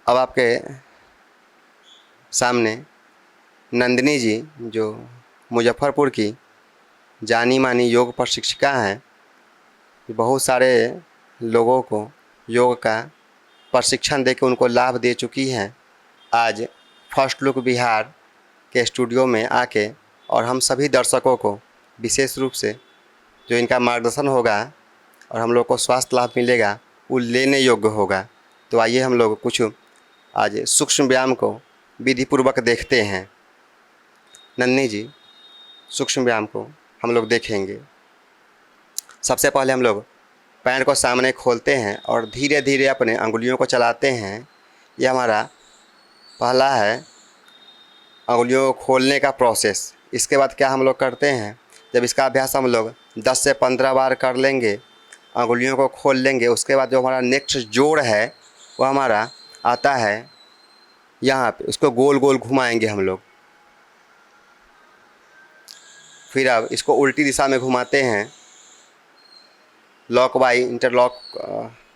अब आपके सामने नंदिनी जी, जो मुजफ्फरपुर की जानी मानी योग प्रशिक्षिका हैं, बहुत सारे लोगों को योग का प्रशिक्षण देकर उनको लाभ दे चुकी हैं। आज फर्स्ट लुक बिहार के स्टूडियो में आके और हम सभी दर्शकों को विशेष रूप से जो इनका मार्गदर्शन होगा और हम लोग को स्वास्थ्य लाभ मिलेगा वो लेने योग्य होगा। तो आइए हम लोग कुछ आज सूक्ष्म व्यायाम को विधिपूर्वक देखते हैं। नन्ही जी, सूक्ष्म व्यायाम को हम लोग देखेंगे। सबसे पहले हम लोग पैर को सामने खोलते हैं और धीरे धीरे अपने अंगुलियों को चलाते हैं। ये हमारा पहला है अंगुलियों को खोलने का प्रोसेस। इसके बाद क्या हम लोग करते हैं, जब इसका अभ्यास हम लोग 10 से 15 बार कर लेंगे, अंगुलियों को खोल लेंगे, उसके बाद जो हमारा नेक्स्ट जोड़ है वो हमारा आता है यहाँ पे, उसको गोल गोल घुमाएंगे हम लोग। फिर अब इसको उल्टी दिशा में घुमाते हैं, lock by interlock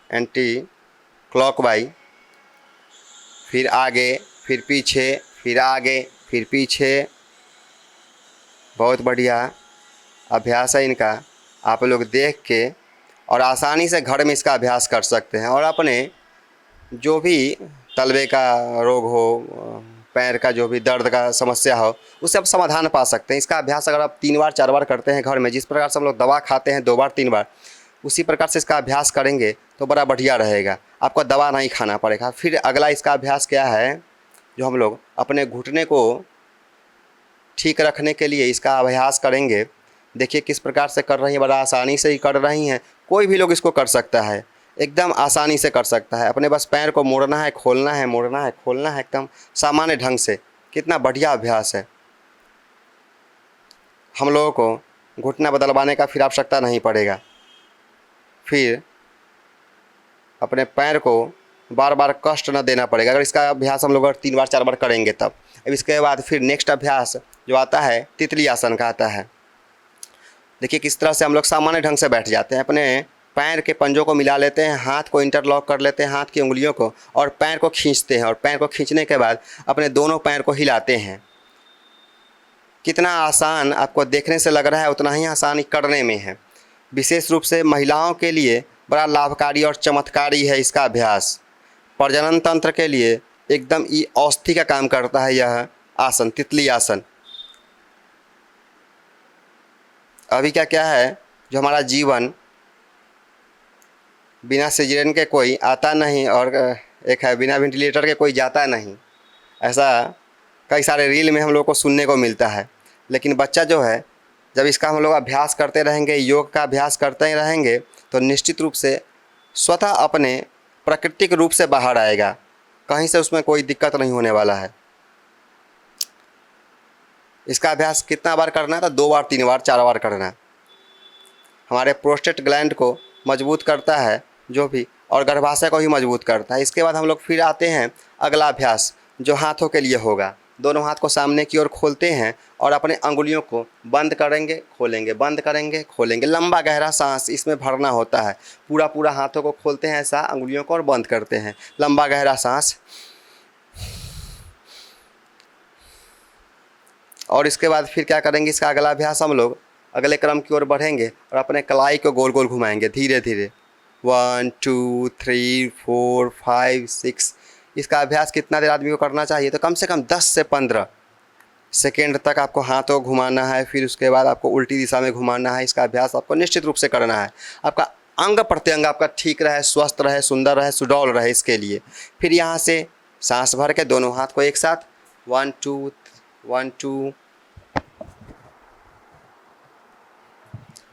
anti clock by, फिर आगे, फिर पीछे, फिर आगे, फिर पीछे। बहुत बढ़िया अभ्यास है इनका। आप लोग देख के और आसानी से घर में इसका अभ्यास कर सकते हैं और अपने जो भी तलवे का रोग हो, पैर का जो भी दर्द का समस्या हो, उससे आप समाधान पा सकते हैं। इसका अभ्यास अगर आप 3 बार 4 बार करते हैं घर में, जिस प्रकार से हम लोग दवा खाते हैं 2 बार 3 बार, उसी प्रकार से इसका अभ्यास करेंगे तो बड़ा बढ़िया रहेगा, आपको दवा नहीं खाना पड़ेगा। फिर अगला इसका अभ्यास क्या है, जो हम लोग अपने घुटने को ठीक रखने के लिए इसका अभ्यास करेंगे। देखिए किस प्रकार से कर रही हैं, बड़ा आसानी से ही कर रही हैं। कोई भी लोग इसको कर सकता है, एकदम आसानी से कर सकता है। अपने बस पैर को मोड़ना है, खोलना है, मोड़ना है, खोलना है, एकदम सामान्य ढंग से। कितना बढ़िया अभ्यास है। हम लोगों को घुटना बदलवाने का फिर आवश्यकता नहीं पड़ेगा। फिर अपने पैर को बार बार कष्ट न देना पड़ेगा अगर इसका अभ्यास हम लोग अगर 3 बार 4 बार करेंगे तब। अब इसके बाद फिर नेक्स्ट अभ्यास जो आता है तितली आसन का आता है। देखिए किस तरह से हम लोग सामान्य ढंग से बैठ जाते हैं, अपने पैर के पंजों को मिला लेते हैं, हाथ को इंटरलॉक कर लेते हैं, हाथ की उंगलियों को, और पैर को खींचते हैं। और पैर को खींचने के बाद अपने दोनों पैर को हिलाते हैं। कितना आसान आपको देखने से लग रहा है, उतना ही आसान करने में है। विशेष रूप से महिलाओं के लिए बड़ा लाभकारी और चमत्कारी है इसका अभ्यास। प्रजनन तंत्र के लिए एकदम औषधि का काम करता है यह आसन, तितली आसन। अभी क्या क्या है, जो हमारा जीवन बिना सिजरियन के कोई आता नहीं और एक है बिना वेंटिलेटर के कोई जाता नहीं। ऐसा कई सारे रील में हम लोग को सुनने को मिलता है। लेकिन बच्चा जो है, जब इसका हम लोग अभ्यास करते रहेंगे, योग का अभ्यास करते ही रहेंगे, तो निश्चित रूप से स्वतः अपने प्राकृतिक रूप से बाहर आएगा। कहीं से उसमें कोई दिक्कत नहीं होने वाला है। इसका अभ्यास कितना बार करना है, तो 2 बार 3 बार 4 बार करना है। हमारे प्रोस्टेट ग्लैंड को मजबूत करता है जो भी, और गर्भाशय को भी मजबूत करता है। इसके बाद हम लोग फिर आते हैं अगला अभ्यास जो हाथों के लिए होगा। दोनों हाथ को सामने की ओर खोलते हैं और अपने अंगुलियों को बंद करेंगे, खोलेंगे, बंद करेंगे, खोलेंगे। लंबा गहरा सांस इसमें भरना होता है। पूरा पूरा हाथों को खोलते हैं ऐसा, अंगुलियों को, और बंद करते हैं। लंबा गहरा सांस। और इसके बाद फिर क्या करेंगे, इसका अगला अभ्यास हम लोग अगले क्रम की ओर बढ़ेंगे और अपने कलाई को गोल गोल घुमाएंगे धीरे धीरे। 1 2 3 4 5 6। इसका अभ्यास कितना देर आदमी को करना चाहिए, तो कम से कम 10 से 15 सेकेंड तक आपको हाथों को घुमाना है। फिर उसके बाद आपको उल्टी दिशा में घुमाना है। इसका अभ्यास आपको निश्चित रूप से करना है। आपका अंग प्रत्यंग आपका ठीक रहे, स्वस्थ रहे, सुंदर रहे, सुडौल रहे, इसके लिए। फिर यहाँ से सांस भर के दोनों हाथ को एक साथ 1 2 1 2,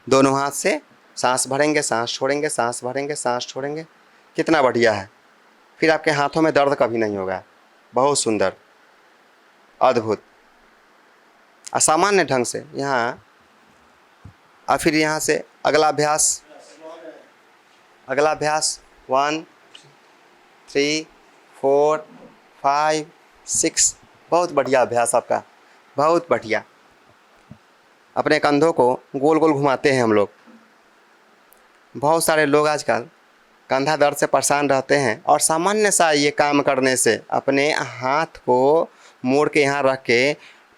दोनों हाथ से सांस भरेंगे, सांस छोड़ेंगे, सांस भरेंगे, सांस छोड़ेंगे। कितना बढ़िया है। फिर आपके हाथों में दर्द कभी नहीं होगा। बहुत सुंदर, अद्भुत, असामान्य ढंग से यहाँ। और फिर यहाँ से अगला अभ्यास 1 3 4 5 6। बहुत बढ़िया अभ्यास आपका, बहुत बढ़िया। अपने कंधों को गोल गोल घुमाते हैं हम लोग। बहुत सारे लोग आजकल कंधा दर्द से परेशान रहते हैं और सामान्य सा ये काम करने से अपने हाथ को मोड़ के यहाँ रख के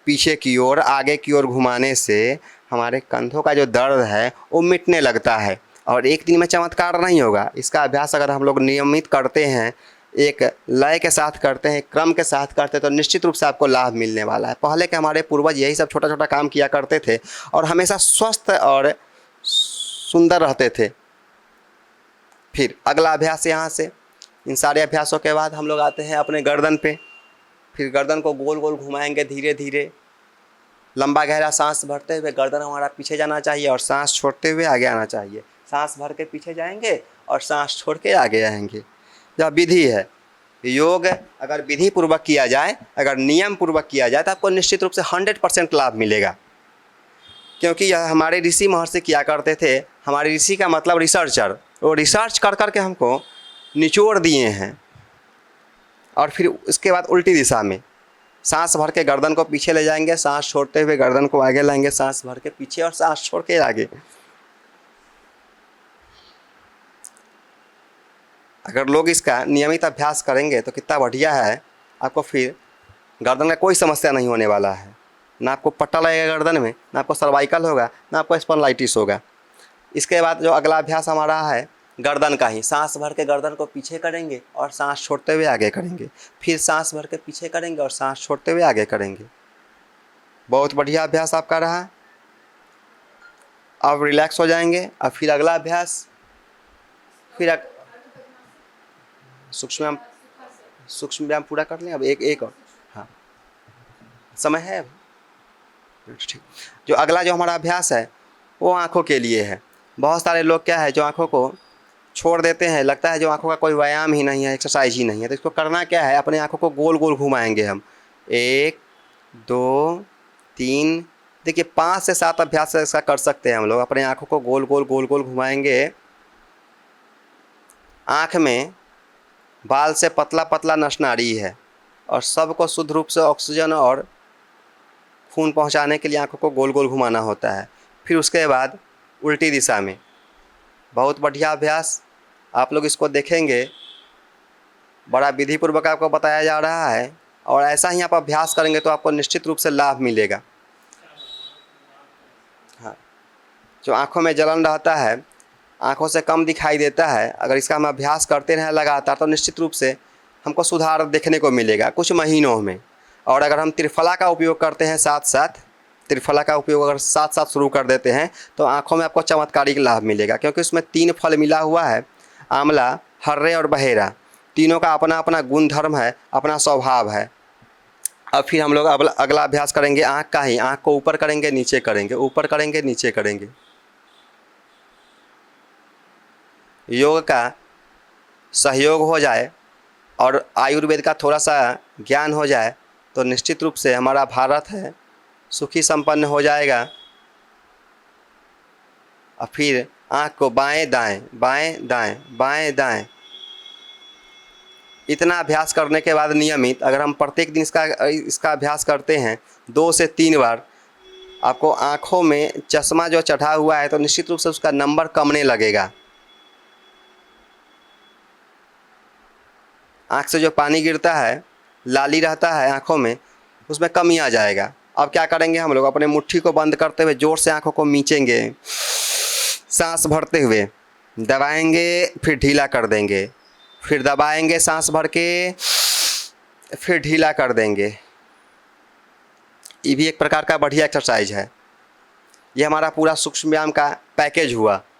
पीछे की ओर आगे की ओर घुमाने से हमारे कंधों का जो दर्द है वो मिटने लगता है। और एक दिन में चमत्कार नहीं होगा, इसका अभ्यास अगर हम लोग नियमित करते हैं, एक लय के साथ करते हैं, क्रम के साथ करते हैं, तो निश्चित रूप से आपको लाभ मिलने वाला है। पहले के हमारे पूर्वज यही सब छोटा छोटा काम किया करते थे और हमेशा स्वस्थ और सुंदर रहते थे। फिर अगला अभ्यास यहाँ से, इन सारे अभ्यासों के बाद हम लोग आते हैं अपने गर्दन पे। फिर गर्दन को गोल गोल घुमाएंगे धीरे धीरे, लंबा गहरा सांस भरते हुए गर्दन हमारा पीछे जाना चाहिए और सांस छोड़ते हुए आगे आना चाहिए। सांस भर के पीछे जाएंगे और सांस छोड़ के आगे आएंगे। यह विधि है। योग अगर विधि पूर्वक किया जाए, अगर नियम पूर्वक किया जाए, तो आपको निश्चित रूप से 100% लाभ मिलेगा, क्योंकि यह हमारे ऋषि महर्षि किया करते थे। हमारे ऋषि का मतलब रिसर्चर, वो रिसर्च कर कर के हमको निचोड़ दिए हैं। और फिर उसके बाद उल्टी दिशा में सांस भर के गर्दन को पीछे ले जाएंगे, सांस छोड़ते हुए गर्दन को आगे लाएंगे, सांस भर के पीछे और सांस छोड़ के आगे। अगर लोग इसका नियमित अभ्यास करेंगे तो कितना बढ़िया है। आपको फिर गर्दन का कोई समस्या नहीं होने वाला है, ना आपको पट्टा लगेगा गर्दन में, ना आपको सर्वाइकल होगा, ना आपको स्पॉन्डिलाइटिस होगा। इसके बाद जो अगला अभ्यास हमारा है गर्दन का ही, सांस भर के गर्दन को पीछे करेंगे और सांस छोड़ते हुए आगे करेंगे, फिर सांस भर के पीछे करेंगे और सांस छोड़ते हुए आगे करेंगे। बहुत बढ़िया अभ्यास आपका रहा। अब रिलैक्स हो जाएंगे। अब फिर अगला अभ्यास, फिर सूक्ष्म व्यायाम पूरा कर लें। अब एक और, हाँ समय है अब, ठीक। जो अगला जो हमारा अभ्यास है वो आँखों के लिए है। बहुत सारे लोग क्या है जो आँखों को छोड़ देते हैं, लगता है जो आँखों का कोई व्यायाम ही नहीं है, एक्सरसाइज ही नहीं है। तो इसको करना क्या है, अपने आँखों को गोल गोल घुमाएंगे हम। 1 2 3, देखिए 5 से 7 अभ्यास ऐसा कर सकते हैं हम लोग। अपने आँखों को गोल गोल घुमाएंगे। आँख में बाल से पतला पतला नस नाड़ी है और सबको शुद्ध रूप से ऑक्सीजन और खून पहुंचाने के लिए आँखों को गोल गोल घुमाना होता है। फिर उसके बाद उल्टी दिशा में, बहुत बढ़िया अभ्यास। आप लोग इसको देखेंगे, बड़ा विधि पूर्वक आपको बताया जा रहा है और ऐसा ही आप अभ्यास करेंगे तो आपको निश्चित रूप से लाभ मिलेगा। हाँ, जो आँखों में जलन रहता है, आँखों से कम दिखाई देता है, अगर इसका हम अभ्यास करते रहें लगातार तो निश्चित रूप से हमको सुधार देखने को मिलेगा कुछ महीनों में। और अगर हम त्रिफला का उपयोग करते हैं साथ साथ, त्रिफला का उपयोग अगर साथ साथ शुरू कर देते हैं तो आँखों में आपको चमत्कारिक लाभ मिलेगा, क्योंकि उसमें 3 फल मिला हुआ है, आंवला, हर्रे और बहेरा। तीनों का अपना अपना गुण धर्म है, अपना स्वभाव है। अब फिर हम लोग अगला अभ्यास करेंगे आँख का ही। आँख को ऊपर करेंगे नीचे करेंगे, ऊपर करेंगे नीचे करेंगे। योग का सहयोग हो जाए और आयुर्वेद का थोड़ा सा ज्ञान हो जाए तो निश्चित रूप से हमारा भारत है सुखी संपन्न हो जाएगा। और फिर आँख को बाएं दाएं बाएं दाएं बाएं दाएं, इतना अभ्यास करने के बाद नियमित अगर हम प्रत्येक दिन इसका अभ्यास करते हैं 2 से 3 बार, आपको आँखों में चश्मा जो चढ़ा हुआ है तो निश्चित रूप से उसका नंबर कमने लगेगा। आँख से जो पानी गिरता है, लाली रहता है आँखों में, उसमें कमी आ जाएगा। अब क्या करेंगे हम लोग, अपने मुट्ठी को बंद करते हुए जोर से आँखों को मीचेंगे, सांस भरते हुए दबाएंगे, फिर ढीला कर देंगे, फिर दबाएंगे सांस भर के, फिर ढीला कर देंगे। ये भी एक प्रकार का बढ़िया एक्सरसाइज है। ये हमारा पूरा सूक्ष्म व्यायाम का पैकेज हुआ।